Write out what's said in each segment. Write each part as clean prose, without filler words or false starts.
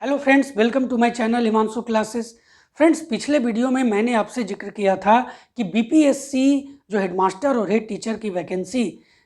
Hello friends, welcome to my channel Himanshu classes. Friends, पिछले video में मैंने आपसे जिक्र किया था कि बीपीएससी जो हेडमास्टर और हेड टीचर की वैकेंसी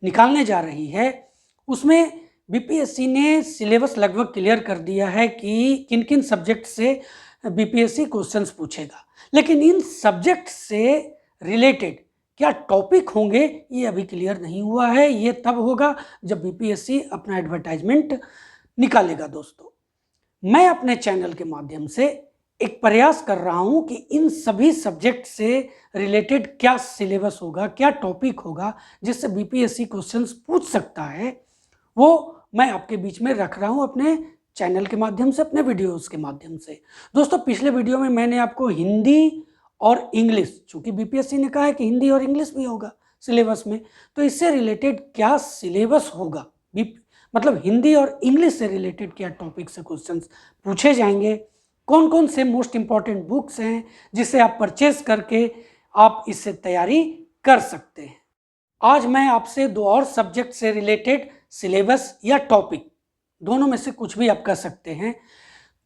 निकालने जा रही है, उसमें बीपीएससी ने सिलेबस लगभग क्लियर कर दिया है कि किन किन सब्जेक्ट से बीपीएससी क्वेश्चंस पूछेगा। लेकिन इन सब्जेक्ट से रिलेटेड क्या टॉपिक होंगे ये अभी क्लियर नहीं हुआ है। ये तब होगा जब बीपीएससी अपना एडवर्टाइजमेंट निकालेगा। दोस्तों, मैं अपने चैनल के माध्यम से एक प्रयास कर रहा हूं कि इन सभी सब्जेक्ट से रिलेटेड क्या सिलेबस होगा, क्या टॉपिक होगा जिससे बीपीएससी क्वेश्चंस पूछ सकता है, वो मैं आपके बीच में रख रहा हूं अपने चैनल के माध्यम से, अपने वीडियोस के माध्यम से। दोस्तों, पिछले वीडियो में मैंने आपको हिंदी और इंग्लिश, चूंकि बीपीएससी ने कहा है कि हिंदी और इंग्लिश भी होगा सिलेबस में, तो इससे रिलेटेड क्या सिलेबस होगा, मतलब हिंदी और इंग्लिश से रिलेटेड क्या टॉपिक से क्वेश्चंस पूछे जाएंगे, कौन कौन से मोस्ट इंपॉर्टेंट बुक्स हैं जिसे आप परचेज करके आप इससे तैयारी कर सकते हैं। आज मैं आपसे दो और सब्जेक्ट से रिलेटेड सिलेबस या टॉपिक, दोनों में से कुछ भी आप कह सकते हैं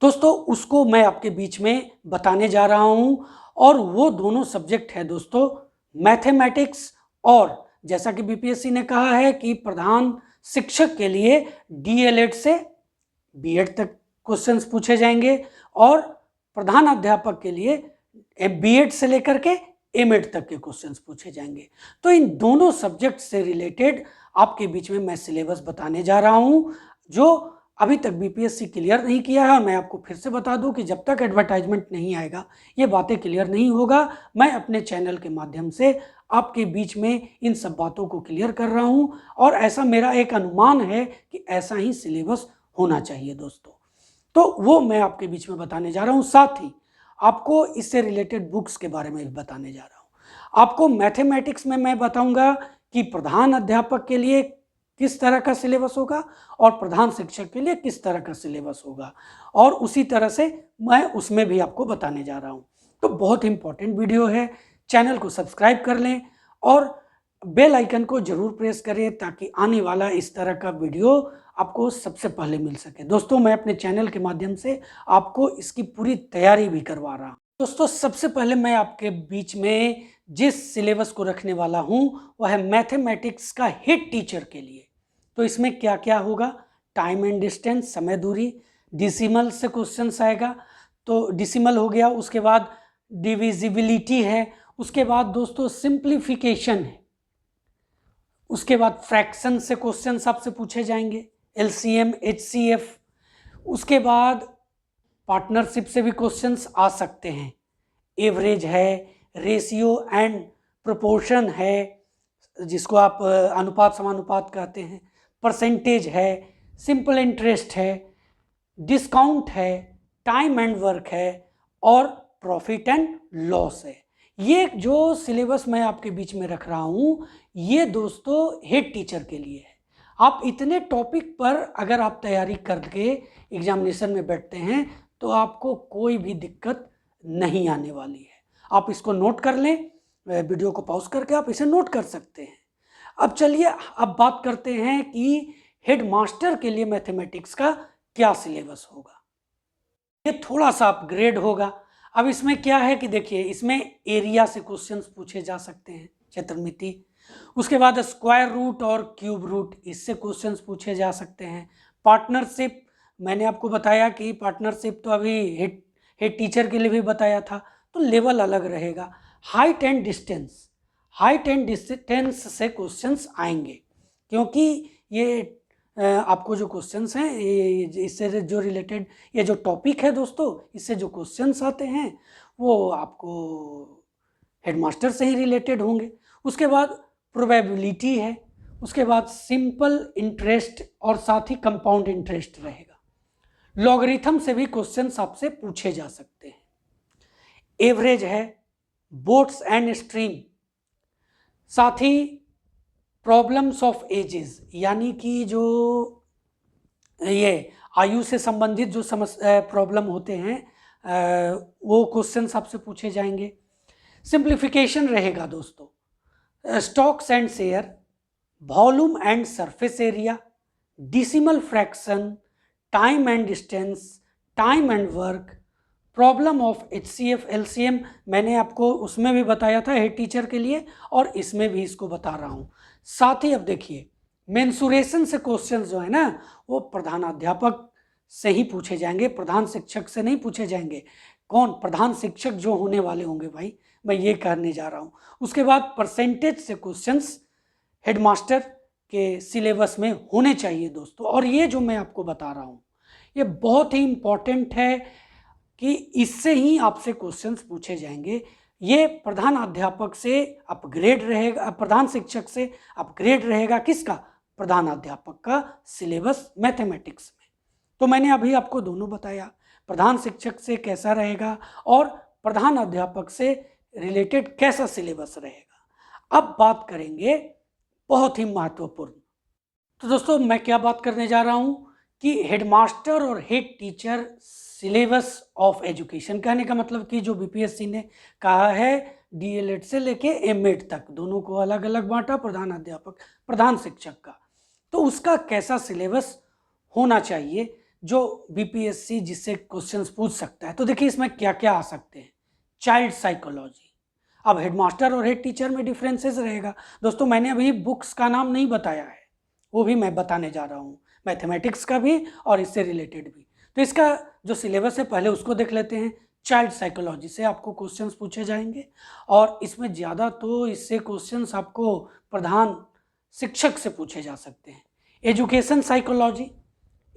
दोस्तों, उसको मैं आपके बीच में बताने जा रहा हूं। और वो दोनों सब्जेक्ट है दोस्तों मैथमेटिक्स, और जैसा कि बीपीएससी ने कहा है कि प्रधान शिक्षक के लिए डीएलएड से बीएड तक क्वेश्चंस पूछे जाएंगे और प्रधान अध्यापक के लिए बीएड से लेकर के एमएड तक के क्वेश्चंस पूछे जाएंगे। तो इन दोनों सब्जेक्ट से रिलेटेड आपके बीच में मैं सिलेबस बताने जा रहा हूं, जो अभी तक बीपीएससी क्लियर नहीं किया है। और मैं आपको फिर से बता दूं कि जब तक एडवर्टाइजमेंट नहीं आएगा ये बातें क्लियर नहीं होगा। मैं अपने चैनल के माध्यम से आपके बीच में इन सब बातों को क्लियर कर रहा हूं, और ऐसा मेरा एक अनुमान है कि ऐसा ही सिलेबस होना चाहिए दोस्तों। तो वो मैं आपके बीच में बताने जा रहा हूं। साथ ही आपको इससे रिलेटेड बुक्स के बारे में भी बताने जा रहा हूं। आपको मैथमेटिक्स में मैं बताऊंगा कि प्रधान अध्यापक के लिए किस तरह का सिलेबस होगा और प्रधान शिक्षक के लिए किस तरह का सिलेबस होगा, और उसी तरह से मैं उसमें भी आपको बताने जा रहा हूं। तो बहुत इंपॉर्टेंट वीडियो है, चैनल को सब्सक्राइब कर लें और बेल आइकन को जरूर प्रेस करें ताकि आने वाला इस तरह का वीडियो आपको सबसे पहले मिल सके। दोस्तों, मैं अपने चैनल के माध्यम से आपको इसकी पूरी तैयारी भी करवा रहा हूं। दोस्तों, सबसे पहले मैं आपके बीच में जिस सिलेबस को रखने वाला हूं वह है मैथमेटिक्स का हेड टीचर के लिए। तो इसमें क्या क्या होगा, टाइम एंड डिस्टेंस, समय दूरी, डिसिमल से क्वेश्चंस आएगा, तो डिसिमल हो गया। उसके बाद डिविजिबिलिटी है, उसके बाद दोस्तों सिंप्लीफिकेशन है, उसके बाद फ्रैक्शन से क्वेश्चंस आपसे पूछे जाएंगे, एलसीएम, एचसीएफ। उसके बाद पार्टनरशिप से भी क्वेश्चंस आ सकते हैं, एवरेज है, रेशियो एंड प्रोपोर्शन है जिसको आप अनुपात समानुपात कहते हैं, परसेंटेज है, सिंपल इंटरेस्ट है, डिस्काउंट है, टाइम एंड वर्क है, और प्रॉफिट एंड लॉस है। ये जो सिलेबस मैं आपके बीच में रख रहा हूँ ये दोस्तों हेड टीचर के लिए है। आप इतने टॉपिक पर अगर आप तैयारी करके एग्जामिनेशन में बैठते हैं तो आपको कोई भी दिक्कत नहीं आने वाली है। आप इसको नोट कर लें, वीडियो को पॉज करके आप इसे नोट कर सकते हैं। अब चलिए अब बात करते हैं कि हेड मास्टर के लिए मैथमेटिक्स का क्या सिलेबस होगा। ये थोड़ा सा अपग्रेड होगा। अब इसमें क्या है कि देखिए, इसमें एरिया से क्वेश्चंस पूछे जा सकते हैं, क्षेत्रमिति। उसके बाद स्क्वायर रूट और क्यूब रूट, इससे क्वेश्चंस पूछे जा सकते हैं। पार्टनरशिप, मैंने आपको बताया कि पार्टनरशिप तो अभी हेड टीचर के लिए भी बताया था, तो लेवल अलग रहेगा। Height and distance, height and distance से क्वेश्चंस आएंगे, क्योंकि ये आपको जो क्वेश्चंस हैं इससे जो रिलेटेड ये जो टॉपिक है दोस्तों, इससे जो क्वेश्चंस आते हैं वो आपको हेडमास्टर से ही रिलेटेड होंगे। उसके बाद प्रोबेबिलिटी है, उसके बाद सिंपल इंटरेस्ट और साथ ही कंपाउंड इंटरेस्ट रहेगा। लॉगरिथम से भी क्वेश्चंस आपसे पूछे जा सकते हैं। एवरेज है, बोट्स एंड स्ट्रीम, साथ ही प्रॉब्लम्स ऑफ एजेस, यानी कि जो ये आयु से संबंधित जो प्रॉब्लम होते हैं वो क्वेश्चंस आपसे पूछे जाएंगे। सिंप्लीफिकेशन रहेगा दोस्तों, stocks and share, volume and surface area, decimal fraction, time and distance, time and work, problem of HCF LCM, मैंने आपको उसमें भी बताया था हेड टीचर के लिए, और इसमें भी इसको बता रहा हूँ। साथ ही अब देखिए मेंसुरेशन से क्वेश्चन जो है ना वो प्रधानाध्यापक से ही पूछे जाएंगे, प्रधान शिक्षक से नहीं पूछे जाएंगे। कौन? प्रधान शिक्षक जो होने वाले होंगे भाई, मैं ये कहने जा रहा हूँ। उसके बाद परसेंटेज से क्वेश्चंस हेडमास्टर के सिलेबस में होने चाहिए दोस्तों। और ये जो मैं आपको बता रहा हूँ ये बहुत ही इम्पॉर्टेंट है कि इससे ही आपसे क्वेश्चंस पूछे जाएंगे। ये प्रधान अध्यापक से अपग्रेड रहेगा, प्रधान शिक्षक से अपग्रेड रहेगा किसका? प्रधान अध्यापक का सिलेबस मैथमेटिक्स में। तो मैंने अभी आपको दोनों बताया, प्रधान शिक्षक से कैसा रहेगा और प्रधान अध्यापक से रिलेटेड कैसा सिलेबस रहेगा। अब बात करेंगे बहुत ही महत्वपूर्ण। तो दोस्तों मैं क्या बात करने जा रहा हूँ कि हेडमास्टर और head teacher syllabus of education, कहने का मतलब कि जो BPSC ने कहा है DLED से लेके M.Ed तक दोनों को अलग अलग बांटा, प्रधान अध्यापक प्रधान शिक्षक का, तो उसका कैसा सिलेबस होना चाहिए जो BPSC जिससे क्वेश्चंस पूछ सकता है। तो देखिए इसमें क्या क्या आ सकते हैं। चाइल्ड साइकोलॉजी, अब हेडमास्टर और हेड टीचर में डिफरेंसेस रहेगा दोस्तों। मैंने अभी बुक्स का नाम नहीं बताया है, वो भी मैं बताने जा रहा हूँ, मैथमेटिक्स का भी और इससे रिलेटेड भी। तो इसका जो सिलेबस है पहले उसको देख लेते हैं। चाइल्ड साइकोलॉजी से आपको क्वेश्चंस पूछे जाएंगे और इसमें ज़्यादा तो इससे क्वेश्चंस आपको प्रधान शिक्षक से पूछे जा सकते हैं। एजुकेशन साइकोलॉजी,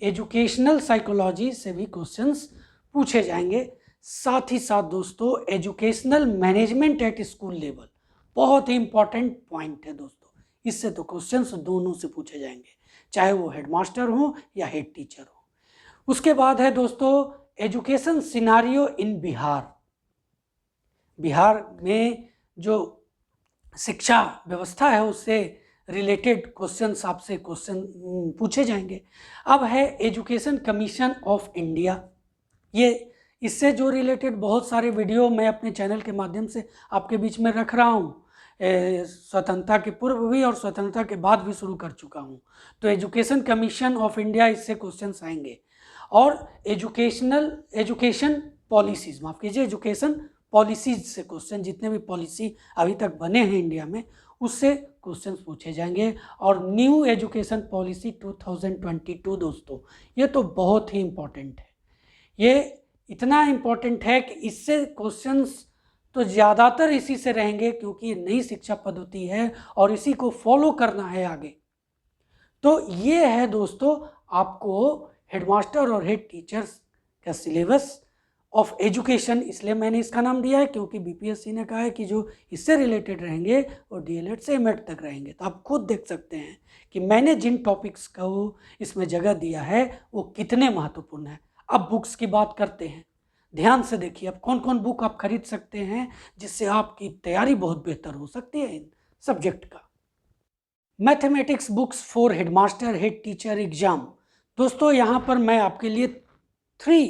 एजुकेशनल साइकोलॉजी से भी क्वेश्चंस पूछे जाएंगे। साथ ही साथ दोस्तों educational management at school level, बहुत ही इंपॉर्टेंट पॉइंट है दोस्तों, इससे तो क्वेश्चंस दोनों से पूछे जाएंगे, चाहे वो हेडमास्टर हो या हेड टीचर हो। उसके बाद है दोस्तों एजुकेशन सिनारियो इन बिहार, बिहार में जो शिक्षा व्यवस्था है उससे रिलेटेड क्वेश्चंस आपसे क्वेश्चन पूछे जाएंगे। अब है एजुकेशन कमीशन ऑफ इंडिया, ये इससे जो रिलेटेड बहुत सारे वीडियो मैं अपने चैनल के माध्यम से आपके बीच में रख रहा हूँ, स्वतंत्रता के पूर्व भी और स्वतंत्रता के बाद भी शुरू कर चुका हूँ। तो एजुकेशन कमीशन ऑफ इंडिया, इससे क्वेश्चंस आएंगे। और एजुकेशन पॉलिसीज़, माफ़ कीजिए, एजुकेशन पॉलिसीज से क्वेश्चन, जितने भी पॉलिसी अभी तक बने हैं इंडिया में उससे क्वेश्चन पूछे जाएंगे। और न्यू एजुकेशन पॉलिसी 2022 दोस्तों, ये तो बहुत ही इम्पोर्टेंट है। ये इतना इम्पोर्टेंट है कि इससे क्वेश्चंस तो ज़्यादातर इसी से रहेंगे क्योंकि ये नई शिक्षा पद्धति है और इसी को फॉलो करना है आगे। तो ये है दोस्तों आपको हेडमास्टर और हेड टीचर्स का सिलेबस ऑफ एजुकेशन, इसलिए मैंने इसका नाम दिया है क्योंकि BPSC ने कहा है कि जो इससे रिलेटेड रहेंगे वो DLED से M.Ed तक रहेंगे। तो आप खुद देख सकते हैं कि मैंने जिन टॉपिक्स को इसमें जगह दिया है वो कितने महत्वपूर्ण है। अब बुक्स की बात करते हैं, ध्यान से देखिए अब कौन कौन बुक आप खरीद सकते हैं जिससे आपकी तैयारी बहुत बेहतर हो सकती है इन सब्जेक्ट का। Mathematics books for headmaster head teacher exam, दोस्तों यहाँ पर मैं आपके लिए 3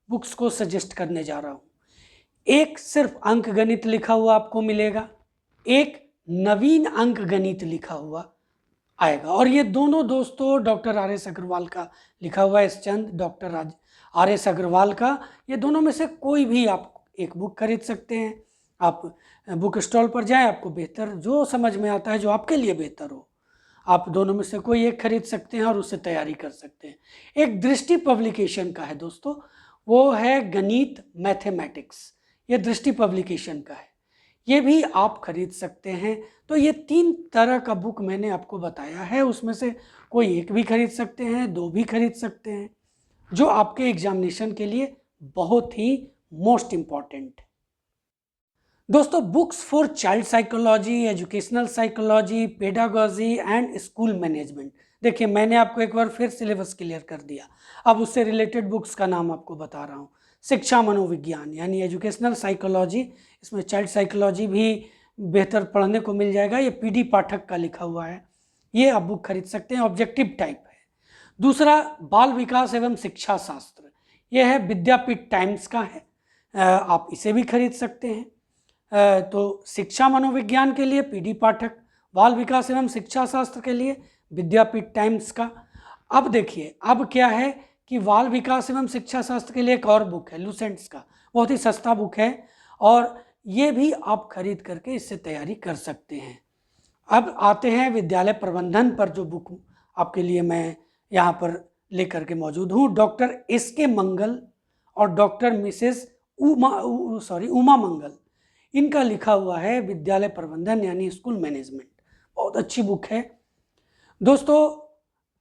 बुक्स को सजेस्ट करने जा रहा हूँ। एक सिर्फ अंक गणित लिखा हुआ आपको मिलेगा, एक नवीन अंक गणित लिखा हुआ आएगा। और ये दोनों दोस्तों डॉक्टर RS अग्रवाल का लिखा हुआ है, एस चंद, डॉक्टर RS अग्रवाल का। ये दोनों में से कोई भी आप एक बुक खरीद सकते हैं। आप बुक स्टॉल पर जाएं, आपको बेहतर जो समझ में आता है, जो आपके लिए बेहतर हो, आप दोनों में से कोई एक खरीद सकते हैं और उससे तैयारी कर सकते हैं। एक दृष्टि पब्लिकेशन का है दोस्तों, वो है गणित मैथमेटिक्स, ये दृष्टि पब्लिकेशन का है, ये भी आप खरीद सकते हैं। तो ये 3 तरह का बुक मैंने आपको बताया है, उसमें से कोई एक भी खरीद सकते हैं, 2 भी खरीद सकते हैं, जो आपके एग्जामिनेशन के लिए बहुत ही मोस्ट इम्पॉर्टेंट है। दोस्तों books for child psychology, educational psychology, pedagogy and school management, देखिए मैंने आपको एक बार फिर सिलेबस क्लियर कर दिया। अब उससे रिलेटेड बुक्स का नाम आपको बता रहा हूँ। शिक्षा मनोविज्ञान यानी एजुकेशनल साइकोलॉजी, इसमें चाइल्ड साइकोलॉजी भी बेहतर पढ़ने को मिल जाएगा, ये PD पाठक का लिखा हुआ है, ये आप बुक खरीद सकते हैं, ऑब्जेक्टिव टाइप है। दूसरा बाल विकास एवं शिक्षा शास्त्र, यह है विद्यापीठ टाइम्स का है, आप इसे भी खरीद सकते हैं। तो शिक्षा मनोविज्ञान के लिए PD पाठक, बाल विकास एवं शिक्षा शास्त्र के लिए विद्यापीठ टाइम्स का। अब देखिए अब क्या है कि बाल विकास एवं शिक्षा शास्त्र के लिए एक और बुक है लूसेंट्स का, बहुत ही सस्ता बुक है और ये भी आप खरीद करके इससे तैयारी कर सकते हैं। अब आते हैं विद्यालय प्रबंधन पर, जो बुक आपके लिए मैं यहाँ पर लेकर के मौजूद हूँ। डॉक्टर एस के मंगल और डॉक्टर मिसेस उमा मंगल, इनका लिखा हुआ है विद्यालय प्रबंधन यानी स्कूल मैनेजमेंट। बहुत अच्छी बुक है दोस्तों।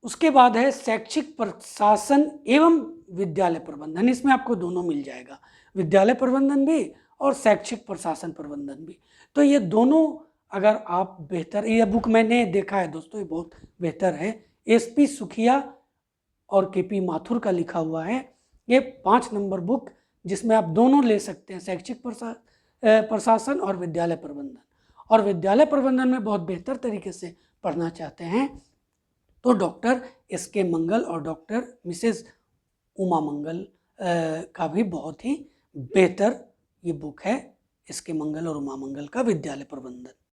उसके बाद है शैक्षिक प्रशासन एवं विद्यालय प्रबंधन। इसमें आपको दोनों मिल जाएगा, विद्यालय प्रबंधन भी और शैक्षिक प्रशासन प्रबंधन भी। तो ये दोनों अगर आप बेहतर, ये बुक मैंने देखा है दोस्तों, ये बहुत बेहतर है। एसपी सुखिया और केपी माथुर का लिखा हुआ है। ये 5 नंबर बुक जिसमें आप दोनों ले सकते हैं, शैक्षिक प्रशासन और विद्यालय प्रबंधन। और विद्यालय प्रबंधन में बहुत बेहतर तरीके से पढ़ना चाहते हैं तो डॉक्टर एस के मंगल और डॉक्टर मिसेस उमा मंगल का भी बहुत ही बेहतर ये बुक है, एस के मंगल और उमा मंगल का विद्यालय प्रबंधन।